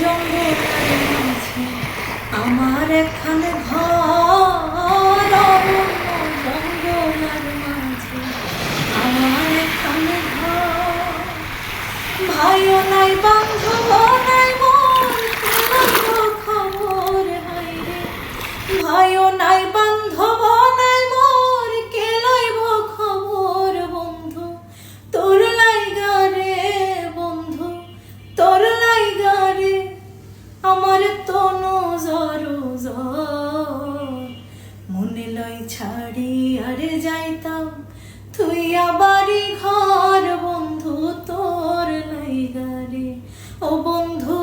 জঙ্গলের মাঝে আমার একখানে ঘর, অরণ্য জঙ্গলের মাঝে আমার একখানে ঘর। ভাইও নাই বান্ধব নাই মন, খবর হাইরে। ভাইও নাই বান্ধব নাই মোর, কে লইব খবর বন্ধু তোর লাইগা রে, বন্ধু তোর লাইগা রে আমার তনু জর জর। মনে লই ছাড়ি আরে যাইতাম তুই আবারই ঘর, বন্ধু তোর লাইগা রে ও বন্ধু